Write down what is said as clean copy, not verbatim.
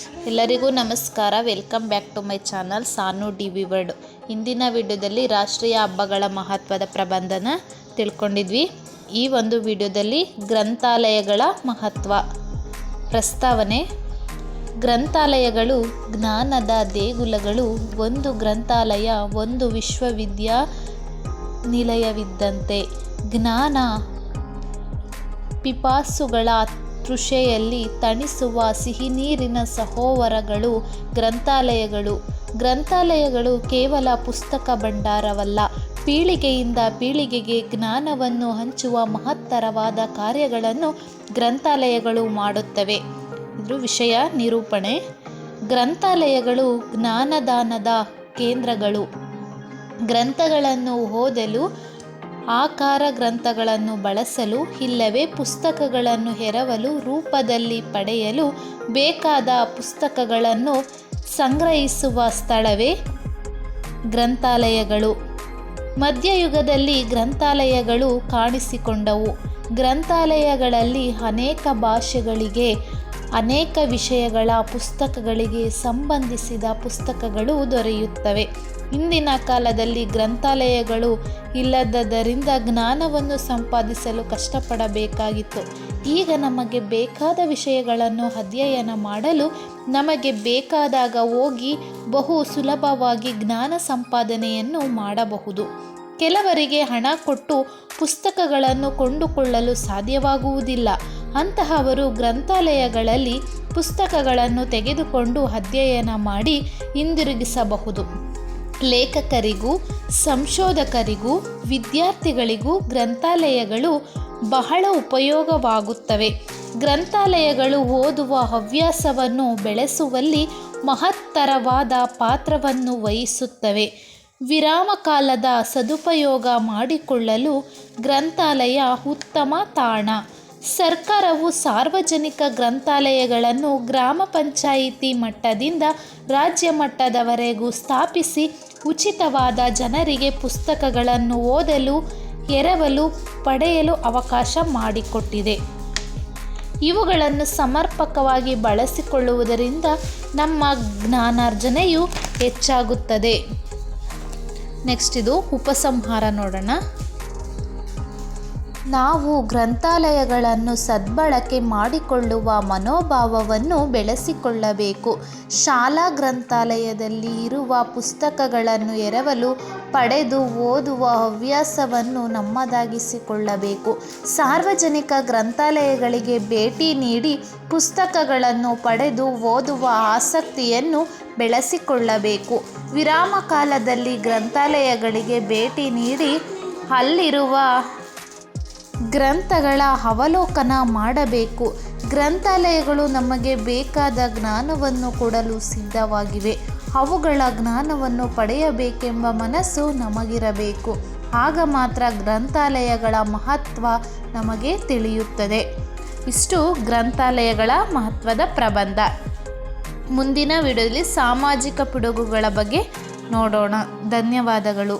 ಎಲ್ಲರಿಗೂ ನಮಸ್ಕಾರ. Welcome back to my channel Sanu DV. World. ಇಂದಿನ ವಿಡಿಯೋದಲ್ಲಿ ರಾಷ್ಟ್ರೀಯ ಹಬ್ಬಗಳ ಮಹತ್ವದ ಪ್ರಬಂಧನ ತಿಳ್ಕೊಂಡಿದ್ವಿ. ಈ ಒಂದು ವಿಡಿಯೋದಲ್ಲಿ ಗ್ರಂಥಾಲಯಗಳ ಮಹತ್ವ. ಪ್ರಸ್ತಾವನೆ: ಗ್ರಂಥಾಲಯಗಳು ಜ್ಞಾನದ ದೇಗುಲಗಳು. ಒಂದು ಗ್ರಂಥಾಲಯ ಒಂದು ವಿಶ್ವವಿದ್ಯಾನಿಲಯವಿದ್ದಂತೆ. ಜ್ಞಾನ ಪಿಪಾಸುಗಳ ತೃಷೆಯಲ್ಲಿ ತಣಿಸುವ ಸಿಹಿನೀರಿನ ಸರೋವರಗಳು ಗ್ರಂಥಾಲಯಗಳು. ಗ್ರಂಥಾಲಯಗಳು ಕೇವಲ ಪುಸ್ತಕ ಭಂಡಾರವಲ್ಲ, ಪೀಳಿಗೆಯಿಂದ ಪೀಳಿಗೆಗೆ ಜ್ಞಾನವನ್ನು ಹಂಚುವ ಮಹತ್ತರವಾದ ಕಾರ್ಯಗಳನ್ನು ಗ್ರಂಥಾಲಯಗಳು ಮಾಡುತ್ತವೆ. ಇದ್ರ ವಿಷಯ ನಿರೂಪಣೆ: ಗ್ರಂಥಾಲಯಗಳು ಜ್ಞಾನದಾನದ ಕೇಂದ್ರಗಳು. ಗ್ರಂಥಗಳನ್ನು ಓದಲು, ಆಕಾರ ಗ್ರಂಥಗಳನ್ನು ಬಳಸಲು, ಇಲ್ಲವೇ ಪುಸ್ತಕಗಳನ್ನು ಎರವಲು ರೂಪದಲ್ಲಿ ಪಡೆಯಲು ಬೇಕಾದ ಪುಸ್ತಕಗಳನ್ನು ಸಂಗ್ರಹಿಸುವ ಸ್ಥಳವೇ ಗ್ರಂಥಾಲಯಗಳು. ಮಧ್ಯಯುಗದಲ್ಲಿ ಗ್ರಂಥಾಲಯಗಳು ಕಾಣಿಸಿಕೊಂಡವು. ಗ್ರಂಥಾಲಯಗಳಲ್ಲಿ ಅನೇಕ ಭಾಷೆಗಳಿಗೆ, ಅನೇಕ ವಿಷಯಗಳ ಪುಸ್ತಕಗಳಿಗೆ ಸಂಬಂಧಿಸಿದ ಪುಸ್ತಕಗಳು ದೊರೆಯುತ್ತವೆ. ಇಂದಿನ ಕಾಲದಲ್ಲಿ ಗ್ರಂಥಾಲಯಗಳು ಇಲ್ಲದ್ದರಿಂದ ಜ್ಞಾನವನ್ನು ಸಂಪಾದಿಸಲು ಕಷ್ಟಪಡಬೇಕಾಗಿತ್ತು. ಈಗ ನಮಗೆ ಬೇಕಾದ ವಿಷಯಗಳನ್ನು ಅಧ್ಯಯನ ಮಾಡಲು ನಮಗೆ ಬೇಕಾದಾಗ ಹೋಗಿ ಬಹು ಸುಲಭವಾಗಿ ಜ್ಞಾನ ಸಂಪಾದನೆಯನ್ನು ಮಾಡಬಹುದು. ಕೆಲವರಿಗೆ ಹಣ ಕೊಟ್ಟು ಪುಸ್ತಕಗಳನ್ನು ಕೊಂಡುಕೊಳ್ಳಲು ಸಾಧ್ಯವಾಗುವುದಿಲ್ಲ. ಅಂತಹವರು ಗ್ರಂಥಾಲಯಗಳಲ್ಲಿ ಪುಸ್ತಕಗಳನ್ನು ತೆಗೆದುಕೊಂಡು ಅಧ್ಯಯನ ಮಾಡಿ ಹಿಂದಿರುಗಿಸಬಹುದು. ಲೇಖಕರಿಗೂ, ಸಂಶೋಧಕರಿಗೂ, ವಿದ್ಯಾರ್ಥಿಗಳಿಗೂ ಗ್ರಂಥಾಲಯಗಳು ಬಹಳ ಉಪಯೋಗವಾಗುತ್ತವೆ. ಗ್ರಂಥಾಲಯಗಳು ಓದುವ ಹವ್ಯಾಸವನ್ನು ಬೆಳೆಸುವಲ್ಲಿ ಮಹತ್ತರವಾದ ಪಾತ್ರವನ್ನು ವಹಿಸುತ್ತವೆ. ವಿರಾಮಕಾಲದ ಸದುಪಯೋಗ ಮಾಡಿಕೊಳ್ಳಲು ಗ್ರಂಥಾಲಯ ಉತ್ತಮ ತಾಣ. ಸರ್ಕಾರವು ಸಾರ್ವಜನಿಕ ಗ್ರಂಥಾಲಯಗಳನ್ನು ಗ್ರಾಮ ಪಂಚಾಯಿತಿ ಮಟ್ಟದಿಂದ ರಾಜ್ಯ ಮಟ್ಟದವರೆಗೂ ಸ್ಥಾಪಿಸಿ ಉಚಿತವಾದ ಜನರಿಗೆ ಪುಸ್ತಕಗಳನ್ನು ಓದಲು, ಎರವಲು, ಪಡೆಯಲು ಅವಕಾಶ ಮಾಡಿಕೊಟ್ಟಿದೆ. ಇವುಗಳನ್ನು ಸಮರ್ಪಕವಾಗಿ ಬಳಸಿಕೊಳ್ಳುವುದರಿಂದ ನಮ್ಮ ಜ್ಞಾನಾರ್ಜನೆಯು ಹೆಚ್ಚಾಗುತ್ತದೆ. ನೆಕ್ಸ್ಟ್ ಇದು ಉಪಸಂಹಾರ ನೋಡೋಣ. ನಾವು ಗ್ರಂಥಾಲಯಗಳನ್ನು ಸದ್ಬಳಕೆ ಮಾಡಿಕೊಳ್ಳುವ ಮನೋಭಾವವನ್ನು ಬೆಳೆಸಿಕೊಳ್ಳಬೇಕು. ಶಾಲಾ ಗ್ರಂಥಾಲಯದಲ್ಲಿ ಇರುವ ಪುಸ್ತಕಗಳನ್ನು ಎರವಲು, ಪಡೆದು ಓದುವ ಹವ್ಯಾಸವನ್ನು ನಮ್ಮದಾಗಿಸಿಕೊಳ್ಳಬೇಕು. ಸಾರ್ವಜನಿಕ ಗ್ರಂಥಾಲಯಗಳಿಗೆ ಭೇಟಿ ನೀಡಿ ಪುಸ್ತಕಗಳನ್ನು ಪಡೆದು ಓದುವ ಆಸಕ್ತಿಯನ್ನು ಬೆಳೆಸಿಕೊಳ್ಳಬೇಕು. ವಿರಾಮ ಕಾಲದಲ್ಲಿ ಗ್ರಂಥಾಲಯಗಳಿಗೆ ಭೇಟಿ ನೀಡಿ ಅಲ್ಲಿರುವ ಗ್ರಂಥಗಳ ಅವಲೋಕನ ಮಾಡಬೇಕು. ಗ್ರಂಥಾಲಯಗಳು ನಮಗೆ ಬೇಕಾದ ಜ್ಞಾನವನ್ನು ಕೊಡಲು ಸಿದ್ಧವಾಗಿವೆ. ಅವುಗಳ ಜ್ಞಾನವನ್ನು ಪಡೆಯಬೇಕೆಂಬ ಮನಸ್ಸು ನಮಗಿರಬೇಕು. ಆಗ ಮಾತ್ರ ಗ್ರಂಥಾಲಯಗಳ ಮಹತ್ವ ನಮಗೆ ತಿಳಿಯುತ್ತದೆ. ಇಷ್ಟು ಗ್ರಂಥಾಲಯಗಳ ಮಹತ್ವದ ಪ್ರಬಂಧ. ಮುಂದಿನ ವಿಡಿಯೋದಲ್ಲಿ ಸಾಮಾಜಿಕ ಪಿಡುಗುಗಳ ಬಗ್ಗೆ ನೋಡೋಣ. ಧನ್ಯವಾದಗಳು.